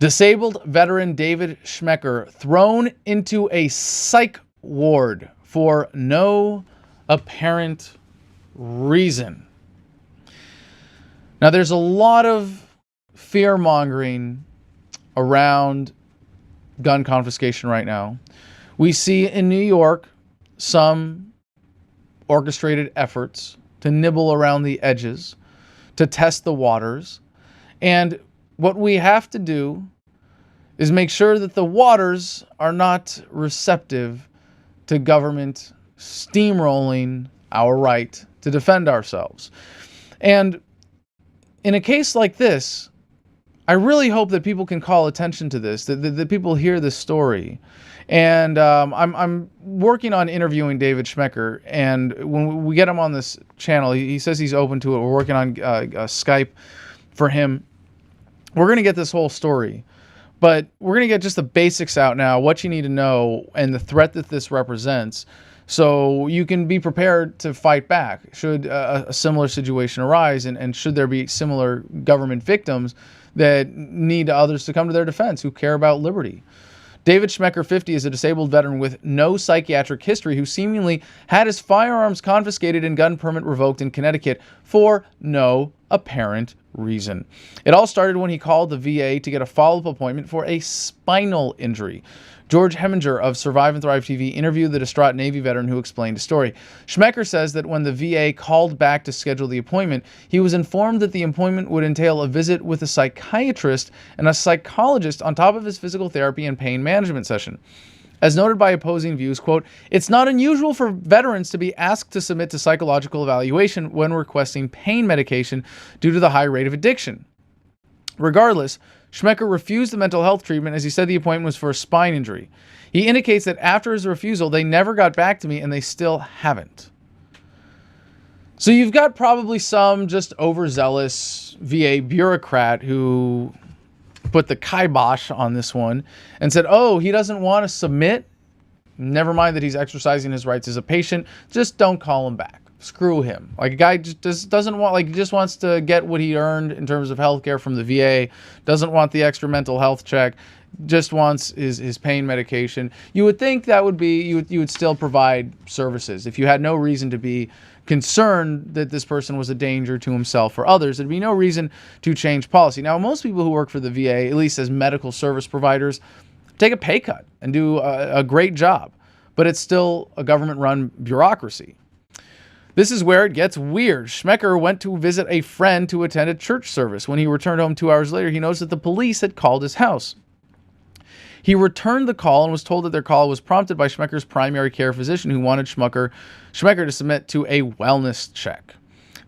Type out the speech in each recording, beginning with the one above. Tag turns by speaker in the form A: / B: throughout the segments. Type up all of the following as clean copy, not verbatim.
A: Disabled veteran David Schmecker thrown into a psych ward for no apparent reason. Now, there's a lot of fear-mongering around gun confiscation right now. We see in New York some orchestrated efforts to nibble around the edges, to test the waters. And what we have to do is make sure that the waters are not receptive to government steamrolling our right to defend ourselves. And in a case like this, I really hope that people can call attention to this, that people hear this story. And I'm working on interviewing David Schmecker, and when we get him on this channel, he says he's open to it. We're working on Skype for him. We're going to get this whole story, but we're going to get just the basics out now, what you need to know, and the threat that this represents, so you can be prepared to fight back should a similar situation arise, and should there be similar government victims that need others to come to their defense, who care about liberty. David Schmecker, 50, is a disabled veteran with no psychiatric history who seemingly had his firearms confiscated and gun permit revoked in Connecticut for no apparent reason. It all started when he called the VA to get a follow-up appointment for a spinal injury. George Heminger of Survive and Thrive TV interviewed the distraught Navy veteran who explained his story. Schmecker says that when the VA called back to schedule the appointment, he was informed that the appointment would entail a visit with a psychiatrist and a psychologist on top of his physical therapy and pain management session. As noted by opposing views, quote, "It's not unusual for veterans to be asked to submit to psychological evaluation when requesting pain medication due to the high rate of addiction." Regardless, Schmecker refused the mental health treatment as he said the appointment was for a spine injury. He indicates that after his refusal, they never got back to me, and they still haven't. So you've got probably some just overzealous VA bureaucrat who put the kibosh on this one and said, oh, he doesn't want to submit? Never mind that he's exercising his rights as a patient. Just don't call him back. Screw him. Like, a guy just doesn't want, like, just wants to get what he earned in terms of healthcare from the VA, doesn't want the extra mental health check, just wants his pain medication. You would think that would be, you would still provide services. If you had no reason to be concerned that this person was a danger to himself or others, there'd be no reason to change policy. Now, most people who work for the VA, at least as medical service providers, take a pay cut and do a great job, but it's still a government-run bureaucracy. This is where it gets weird. Schmecker went to visit a friend to attend a church service. When he returned home 2 hours later, he noticed that the police had called his house. He returned the call and was told that their call was prompted by Schmecker's primary care physician, who wanted Schmecker to submit to a wellness check.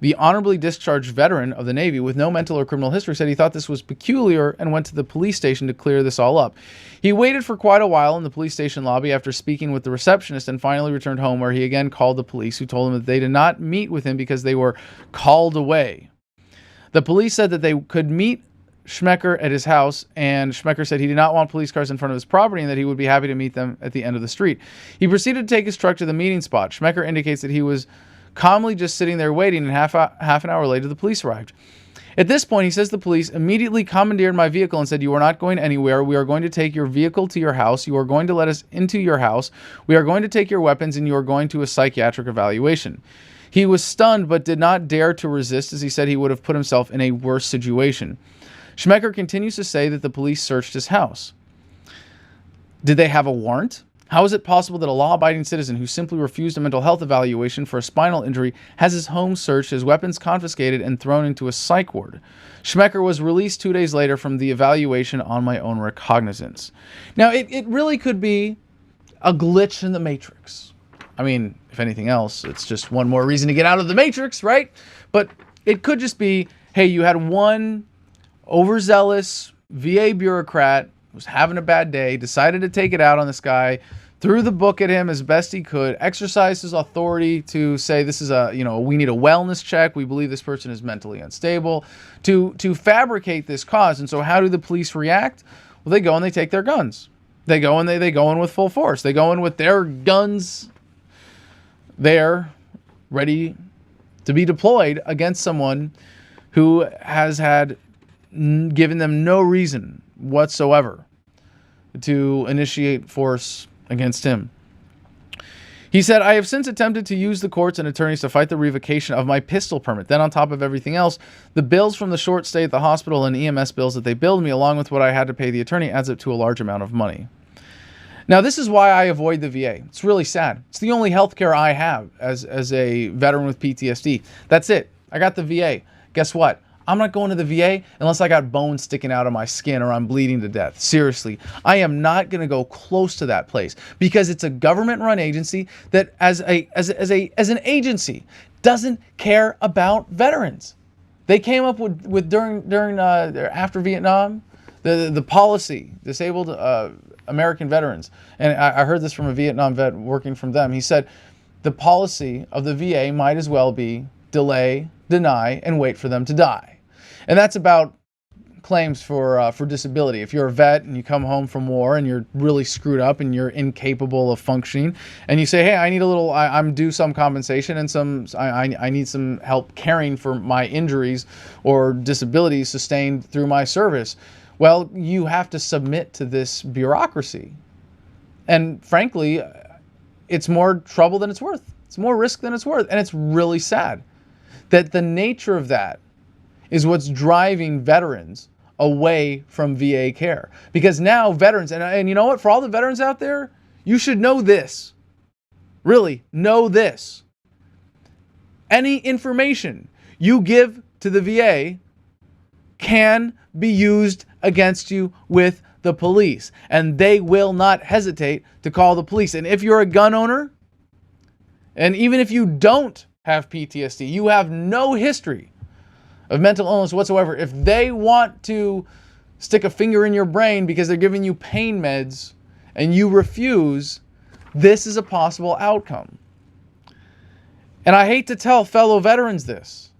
A: The honorably discharged veteran of the Navy with no mental or criminal history said he thought this was peculiar and went to the police station to clear this all up. He waited for quite a while in the police station lobby after speaking with the receptionist and finally returned home, where he again called the police, who told him that they did not meet with him because they were called away. The police said that they could meet Schmecker at his house, and Schmecker said he did not want police cars in front of his property and that he would be happy to meet them at the end of the street. He proceeded to take his truck to the meeting spot. Schmecker indicates that he was calmly just sitting there waiting, and half an hour later the police arrived. At this point, he says the police immediately commandeered my vehicle and said, "You are not going anywhere. We are going to take your vehicle to your house. You are going to let us into your house. We are going to take your weapons, and you are going to a psychiatric evaluation." He was stunned but did not dare to resist, as he said he would have put himself in a worse situation. Schmecker continues to say that the police searched his house. Did they have a warrant? How is it possible that a law-abiding citizen who simply refused a mental health evaluation for a spinal injury has his home searched, his weapons confiscated, and thrown into a psych ward? Schmecker was released 2 days later from the evaluation on my own recognizance. Now, it really could be a glitch in the Matrix. I mean, if anything else, it's just one more reason to get out of the Matrix, right? But it could just be, hey, you had one overzealous VA bureaucrat was having a bad day, decided to take it out on this guy, threw the book at him as best he could, exercised his authority to say this is we need a wellness check, we believe this person is mentally unstable, to fabricate this cause. And so how do the police react? Well, they go and they take their guns. They go and they go in with full force. They go in with their guns there, ready to be deployed against someone who has had given them no reason whatsoever to initiate force against him. He said, I have since attempted to use the courts and attorneys to fight the revocation of my pistol permit. Then on top of everything else, the bills from the short stay at the hospital and EMS bills that they billed me, along with what I had to pay the attorney, adds up to a large amount of money. Now, this is why I avoid the VA. It's really sad. It's the only health care I have as a veteran with PTSD. That's it. I got the VA. Guess what? I'm not going to the VA unless I got bones sticking out of my skin or I'm bleeding to death. Seriously, I am not going to go close to that place because it's a government-run agency that, as an agency, doesn't care about veterans. They came up with during after Vietnam, the policy, disabled American veterans, and I heard this from a Vietnam vet working from them. He said the policy of the VA might as well be delay, deny, and wait for them to die. And that's about claims for disability. If you're a vet and you come home from war and you're really screwed up and you're incapable of functioning, and you say, hey, I need a little, I'm due some compensation and I need some help caring for my injuries or disabilities sustained through my service. Well, you have to submit to this bureaucracy. And frankly, it's more trouble than it's worth. It's more risk than it's worth. And it's really sad that the nature of that is what's driving veterans away from VA care. Because now veterans, and you know what, for all the veterans out there, you should know this. Really, know this. Any information you give to the VA can be used against you with the police. And they will not hesitate to call the police. And if you're a gun owner, and even if you don't have PTSD, you have no history of mental illness whatsoever, if they want to stick a finger in your brain because they're giving you pain meds and you refuse, this is a possible outcome. And I hate to tell fellow veterans this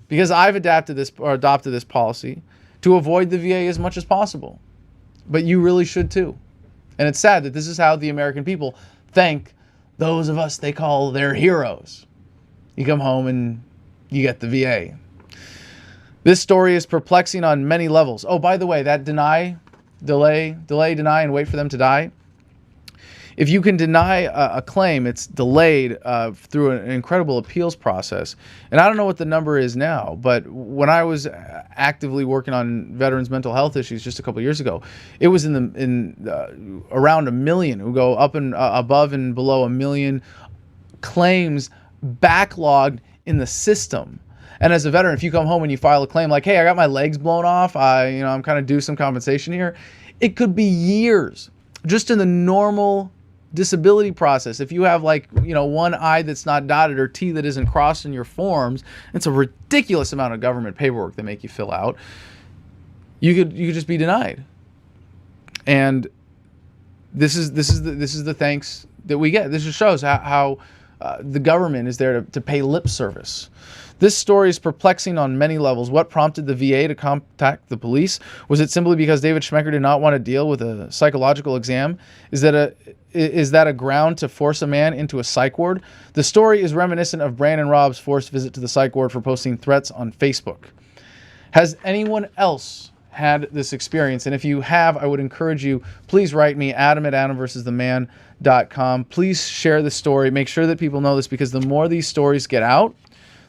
A: because I've adopted this policy to avoid the VA as much as possible. But you really should too. And it's sad that this is how the American people thank those of us they call their heroes. You come home and you get the VA. This story is perplexing on many levels. Oh, by the way, that delay, deny, and wait for them to die. If you can deny a claim, it's delayed through an incredible appeals process. And I don't know what the number is now, but when I was actively working on veterans' mental health issues just a couple of years ago, it was around 1 million. We go up and above and below 1 million claims backlogged in the system. And as a veteran, if you come home and you file a claim like, hey, I got my legs blown off, I'm kind of due some compensation here, it could be years just in the normal disability process. If you have one I that's not dotted or T that isn't crossed in your forms, it's a ridiculous amount of government paperwork they make you fill out. You could just be denied. And this is the thanks that we get. This just shows how the government is there to pay lip service. This story is perplexing on many levels. What prompted the VA to contact the police? Was it simply because David Schmecker did not want to deal with a psychological exam? Is that a ground to force a man into a psych ward? The story is reminiscent of Brandon Robb's forced visit to the psych ward for posting threats on Facebook. Has anyone else had this experience? And if you have, I would encourage you, please write me, adam@adamversustheman.com. Please share the story. Make sure that people know this, because the more these stories get out,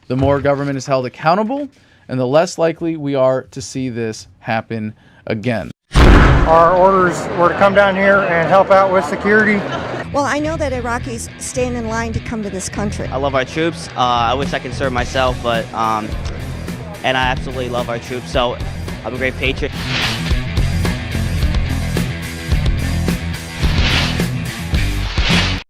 A: the more government is held accountable, and the less likely we are to see this happen again.
B: Our orders were to come down here and help out with security.
C: Well, I know that Iraqis stand in line to come to this country.
D: I love our troops. I wish I could serve myself, but and I absolutely love our troops, so I'm a great patriot.